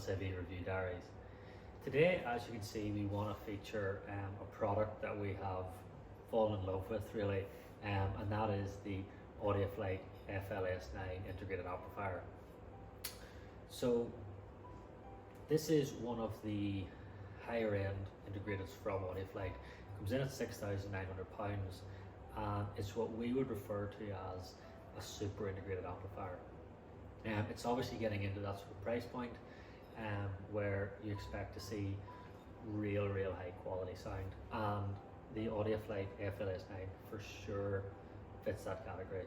AV Review Diaries. Today, as you can see, we want to feature a product that we have fallen in love with really, and that is the Audia Flight FLS9 integrated amplifier. So this is one of the higher end integrateds from Audia Flight. It comes in at £6,900 and it's what we would refer to as a super integrated amplifier. It's obviously getting into that sort of price point where you expect to see real high quality sound, and the Audia Flight FLS9 for sure fits that category.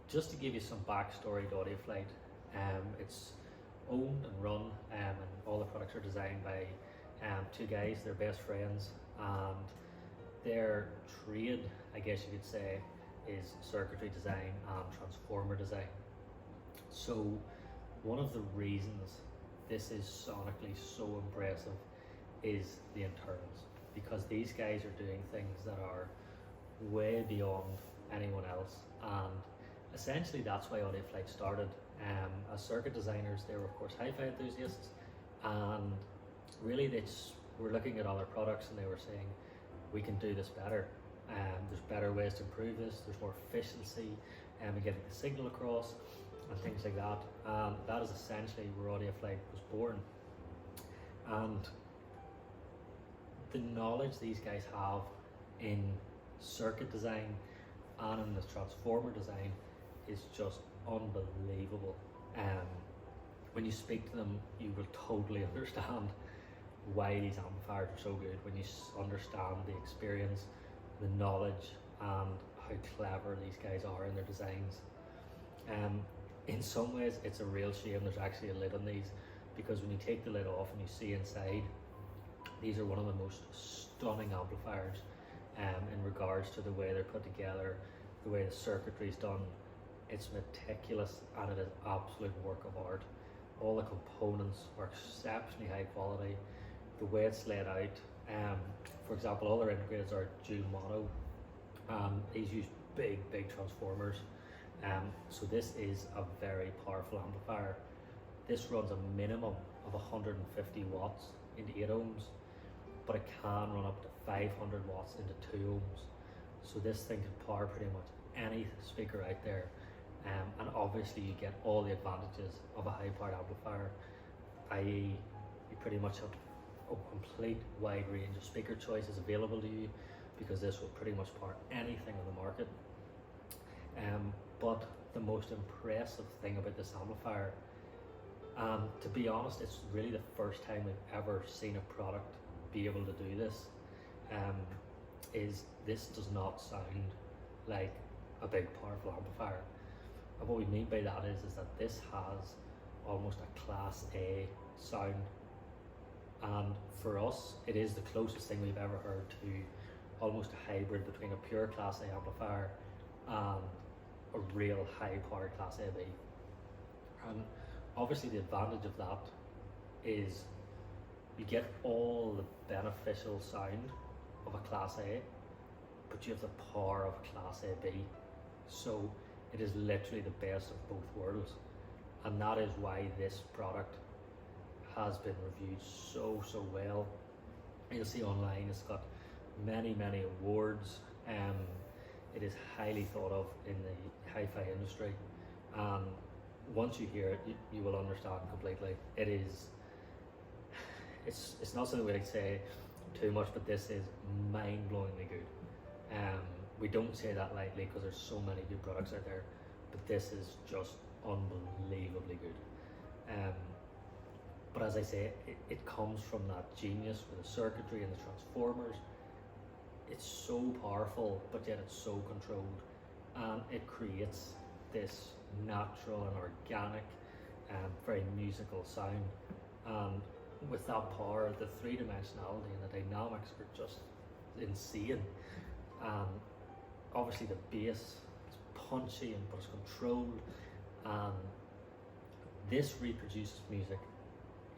Just to give you some backstory to Audia Flight, it's owned and run and all the products are designed by two guys. They're best friends, and their trade, I guess you could say, is circuitry design and transformer design. So one of the reasons this is sonically so impressive is the internals, because these guys are doing things that are way beyond anyone else, and essentially that's why Audia Flight started. As circuit designers, they were of course hi-fi enthusiasts, and really they just were looking at other products and they were saying, we can do this better. There's better ways to improve this, there's more efficiency in getting the signal across and things like that. And that is essentially where Audia Flight was born. And the knowledge these guys have in circuit design and in the transformer design is just unbelievable. When you speak to them, you will totally understand why these amplifiers are so good, when you understand the experience, the knowledge, and how clever these guys are in their designs. In some ways it's a real shame there's actually a lid on these, because when you take the lid off and you see inside, these are one of the most stunning amplifiers in regards to the way they're put together, the way the circuitry is done. It's meticulous and it is absolute work of art. All the components are exceptionally high quality. The way it's laid out, for example, all their integrateds are dual mono. These use big transformers. So this is a very powerful amplifier. This runs a minimum of 150 watts into 8 ohms, but it can run up to 500 watts into 2 ohms. So this thing can power pretty much any speaker out there. And obviously you get all the advantages of a high powered amplifier, i.e. you pretty much have a complete wide range of speaker choices available to you, because this will pretty much power anything on the market. But the most impressive thing about this amplifier, to be honest, it's really the first time we've ever seen a product be able to do this, is this does not sound like a big powerful amplifier. And what we mean by that is that this has almost a Class A sound, and for us it is the closest thing we've ever heard to almost a hybrid between a pure Class A amplifier and a real high powered Class AB. And obviously the advantage of that is you get all the beneficial sound of a Class A, but you have the power of a Class AB. So it is literally the best of both worlds, and that is why this product has been reviewed so well. You'll see online it's got many awards. It is highly thought of in the hi-fi industry, and once you hear it, you will understand completely. It's not something we like to say too much, but this is mind-blowingly good. We don't say that lightly because there's so many good products out there, but this is just unbelievably good. But as I say, it comes from that genius with the circuitry and the transformers. It's so powerful, but yet it's so controlled, and it creates this natural and organic, very musical sound. And with that power, the three-dimensionality and the dynamics are just insane. Obviously the bass is punchy but it's controlled, and this reproduces music,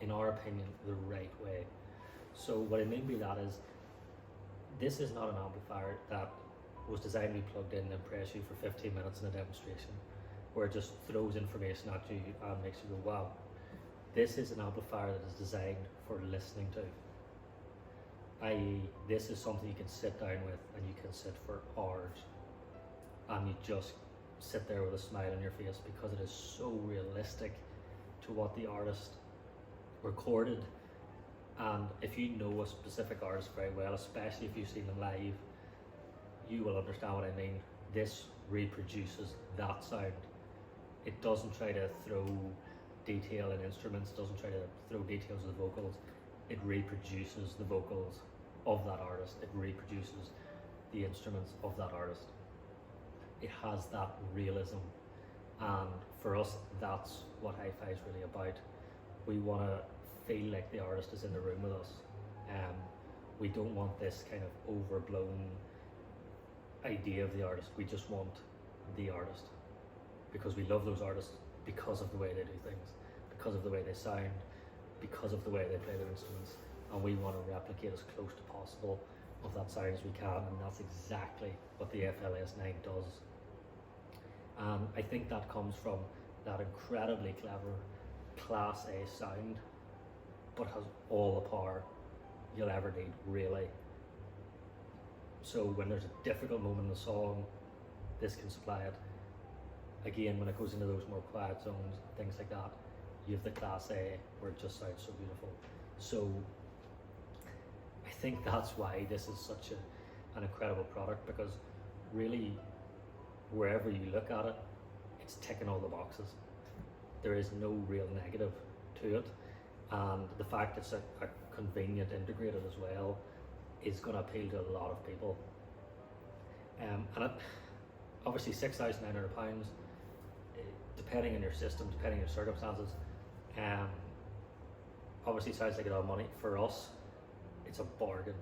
in our opinion, the right way. So what I mean by that is, this is not an amplifier that was designed to be plugged in and impress you for 15 minutes in a demonstration. where it just throws information at you and makes you go, wow. This is an amplifier that is designed for listening to. I.e., this is something you can sit down with and you can sit for hours and you just sit there with a smile on your face because it is so realistic to what the artist recorded. And if you know a specific artist very well, especially if you've seen them live, you will understand what I mean. This reproduces that sound. It doesn't try to throw detail in instruments, doesn't try to throw details of the vocals. It reproduces the vocals of that artist. It reproduces the instruments of that artist. It has that realism, and for us, that's what hi-fi is really about. We want to feel like the artist is in the room with us. We don't want this kind of overblown idea of the artist. We just want the artist, because we love those artists because of the way they do things, because of the way they sound, because of the way they play their instruments, and we want to replicate as close to possible of that sound as we can, and that's exactly what the FLS9 does. And I think that comes from that incredibly clever Class A sound, but has all the power you'll ever need, really. So when there's a difficult moment in the song, this can supply it. Again, when it goes into those more quiet zones, things like that, you have the Class A where it just sounds so beautiful. So I think that's why this is such an incredible product, because really, wherever you look at it, it's ticking all the boxes. There is no real negative to it, and the fact it's a convenient integrated as well is going to appeal to a lot of people. And it, obviously £6,900, depending on your system, depending on your circumstances, obviously sounds like a lot of money. For us, it's a bargain.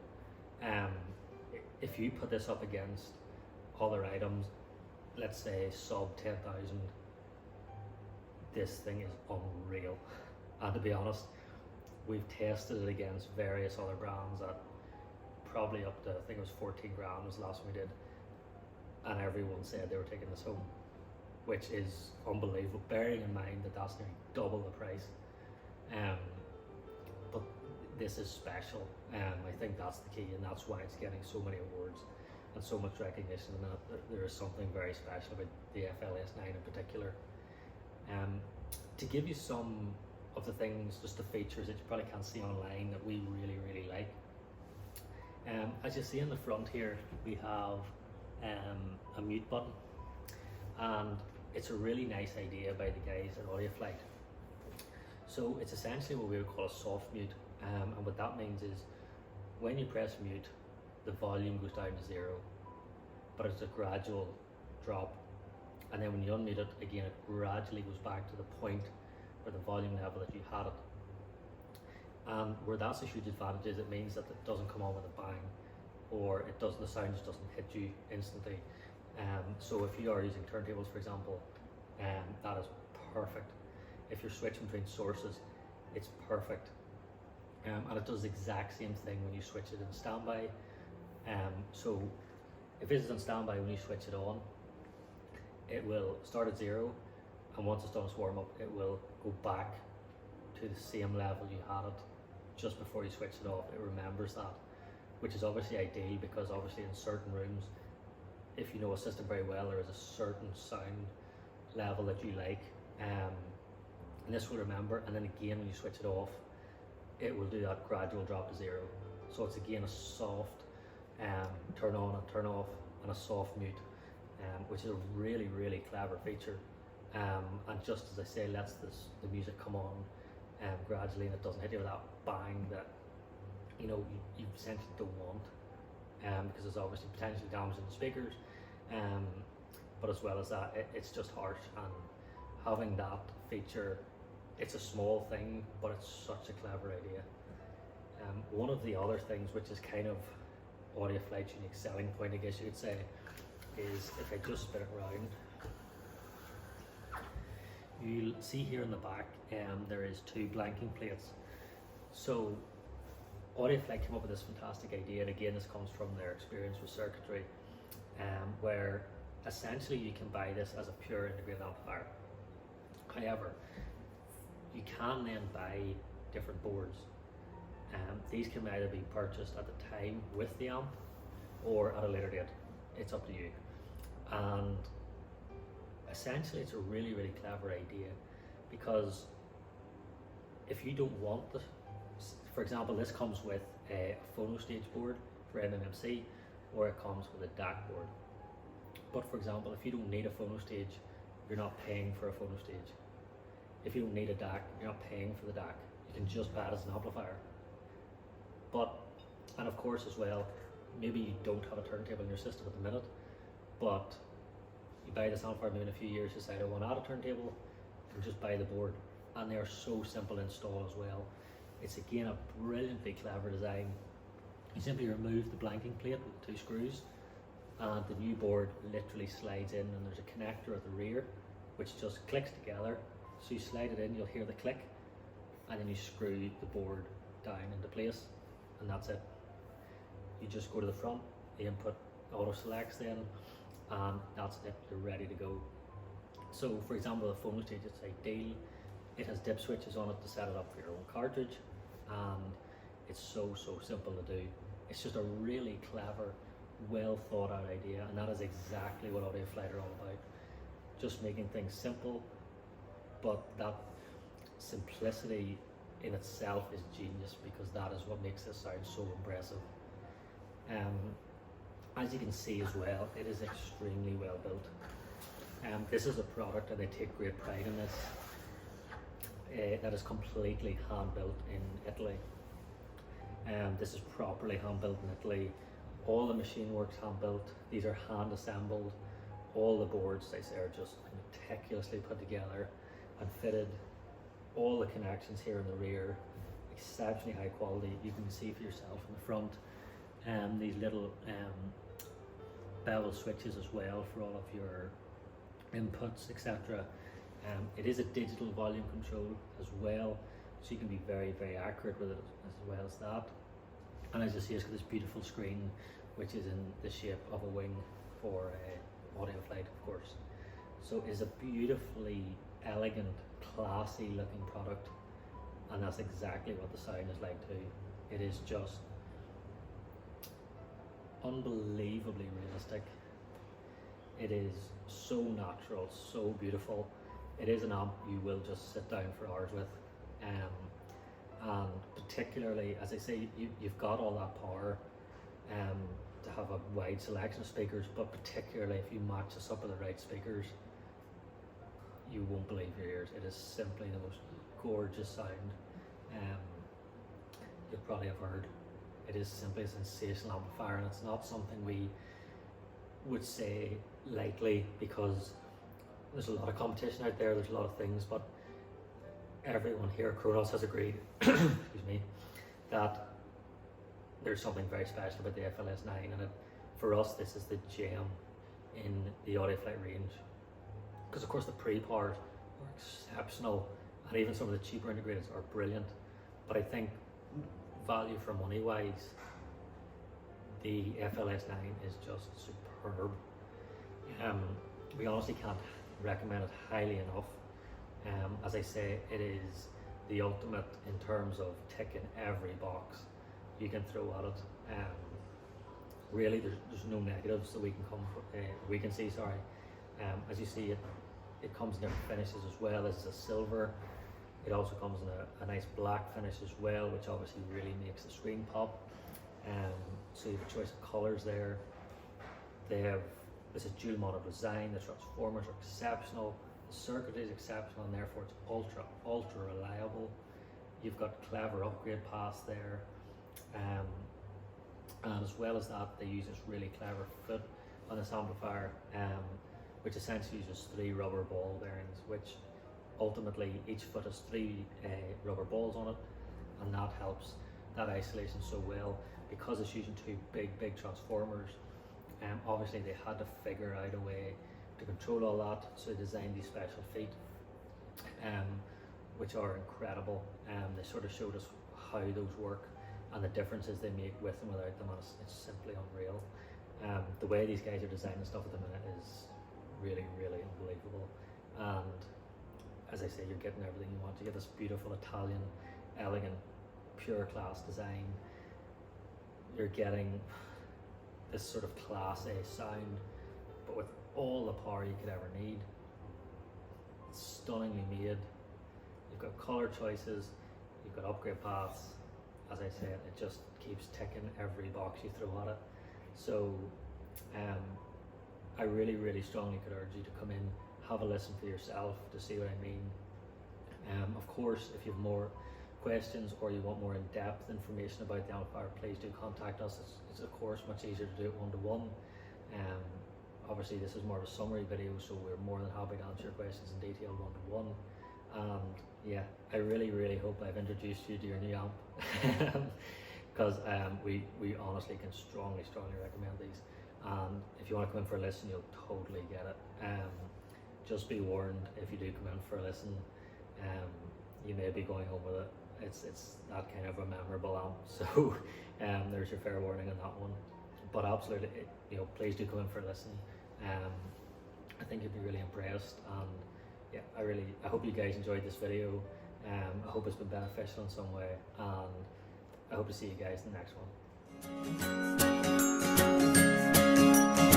If you put this up against other items, let's say sub 10,000, this thing is unreal. And to be honest, we've tested it against various other brands at probably up to, I think it was 14 grand was the last one we did, and everyone said they were taking this home, which is unbelievable, bearing in mind that that's nearly double the price. But this is special. I think that's the key, and that's why it's getting so many awards and so much recognition, and that there is something very special about the FLS9 in particular. To give you some of the things, just the features that you probably can't see online that we really, really like. As you see in the front here, we have a mute button, and it's a really nice idea by the guys at Audia Flight. So it's essentially what we would call a soft mute, and what that means is when you press mute, the volume goes down to 0, but it's a gradual drop, and then when you unmute it again, it gradually goes back to the point or the volume level that you had it. And where that's a huge advantage is it means that it doesn't come on with a bang, or it doesn't, the sound just doesn't hit you instantly. So if you are using turntables, for example, that is perfect. If you're switching between sources, it's perfect. And it does the exact same thing when you switch it in standby. So if it's on standby, when you switch it on, it will start at 0, and once it's done its warm up, it will go back to the same level you had it just before you switch it off. It remembers that, which is obviously ideal, because obviously in certain rooms, if you know a system very well, there is a certain sound level that you like, and this will remember, and then again when you switch it off, it will do that gradual drop to 0. So it's again a soft turn on and turn off, and a soft mute, which is a really, really clever feature. And just as I say, lets the music come on gradually, and it doesn't hit you with that bang that you essentially don't want, because it's obviously potentially damaging the speakers, but as well as that, it's just harsh. And having that feature, it's a small thing, but it's such a clever idea. One of the other things, which is kind of Audia Flight's unique selling point, I guess you could say, is if I just spin it around, you'll see here in the back there is 2 blanking plates. So Audia Flight came up with this fantastic idea, and again this comes from their experience with circuitry, where essentially you can buy this as a pure integrated amplifier. However, you can then buy different boards. These can either be purchased at the time with the amp or at a later date. It's up to you. And essentially it's a really, really clever idea, because if you don't want this, for example, this comes with a phono stage board for MMMC, or it comes with a DAC board. But for example, if you don't need a phono stage, you're not paying for a phono stage. If you don't need a DAC, you're not paying for the DAC. You can just buy it as an amplifier. But, and of course as well, maybe you don't have a turntable in your system at the minute, but you buy this amplifier, maybe in a few years decide I want to add a turntable, and just buy the board. And they're so simple to install as well. It's again a brilliantly clever design. You simply remove the blanking plate with 2 screws, and the new board literally slides in, and there's a connector at the rear which just clicks together. So you slide it in, you'll hear the click, and then you screw the board down into place, and that's it. You just go to the front, the input auto selects then, and that's it, you're ready to go. So for example, the phono stage, it's ideal. It has dip switches on it to set it up for your own cartridge, and it's so simple to do. It's just a really clever, well thought out idea, and that is exactly what Audia Flight are all about. Just making things simple, but that simplicity in itself is genius, because that is what makes this sound so impressive. As you can see as well, it is extremely well built. This is a product, and I take great pride in this, that is completely hand built in Italy. This is properly hand built in Italy. All the machine work's hand built. These are hand assembled. All the boards, they say, are just meticulously put together and fitted. All the connections here in the rear, exceptionally high quality. You can see for yourself in the front. These little bevel switches as well for all of your inputs, etc. It is a digital volume control as well, so you can be very, very accurate with it as well as that. And as you see, it's got this beautiful screen, which is in the shape of a wing for Audio Flight, of course. So it's a beautifully elegant, classy looking product, and that's exactly what the sound is like too. It is just unbelievably realistic. It is so natural, so beautiful. It is an amp you will just sit down for hours with, and particularly, as I say, you've got all that power to have a wide selection of speakers, but particularly if you match this up with the right speakers, you won't believe your ears. It is simply the most gorgeous sound you'll probably have heard. It is simply a sensational amplifier, and it's not something we would say lightly, because there's a lot of competition out there, there's a lot of things, but everyone here at Kronos has agreed excuse me, that there's something very special about the FLS9, and for us this is the gem in the Audia Flight range, because of course the pre-powers are exceptional, and even some of the cheaper integrateds are brilliant, but I think value for money wise, the FLS9 is just superb. We honestly can't recommend it highly enough. As I say, it is the ultimate in terms of ticking every box you can throw at it. Really, there's no negatives that we can see. Sorry. As you see, it comes in different finishes as well. This is a silver. It also comes in a nice black finish as well, which obviously really makes the screen pop. So you have a choice of colours there. This is dual monitor design. The transformers are exceptional. The circuitry is exceptional, and therefore it's ultra reliable. You've got clever upgrade paths there, and as well as that, they use this really clever foot on this amplifier, which essentially uses 3 rubber ball bearings, which ultimately each foot has 3 rubber balls on it, and that helps that isolation so well, because it's using 2 big transformers. Obviously they had to figure out a way to control all that, so they designed these special feet, which are incredible. They sort of showed us how those work and the differences they make with and without them, and it's simply unreal. The way these guys are designing stuff at the minute is really, really unbelievable. And as I say, you're getting everything you want. You get this beautiful Italian, elegant, pure class design. You're getting this sort of class A sound, but with all the power you could ever need. It's stunningly made. You've got color choices, you've got upgrade paths. As I said, it just keeps ticking every box you throw at it. So I really, really strongly could urge you to come in, have a listen for yourself to see what I mean. Of course, if you have more questions or you want more in-depth information about the amplifier, please do contact us. It's of course much easier to do it one-to-one. Obviously this is more of a summary video, so we're more than happy to answer your questions in detail one-to-one. And yeah, I really, really hope I've introduced you to your new amp, because we honestly can strongly recommend these. And if you want to come in for a listen, you'll totally get it. Just be warned, if you do come in for a listen, you may be going home with it. It's that kind of a memorable amp, so there's your fair warning on that one. But absolutely, please do come in for a listen. I think you'll be really impressed, and yeah, I hope you guys enjoyed this video. I hope it's been beneficial in some way, and I hope to see you guys in the next one.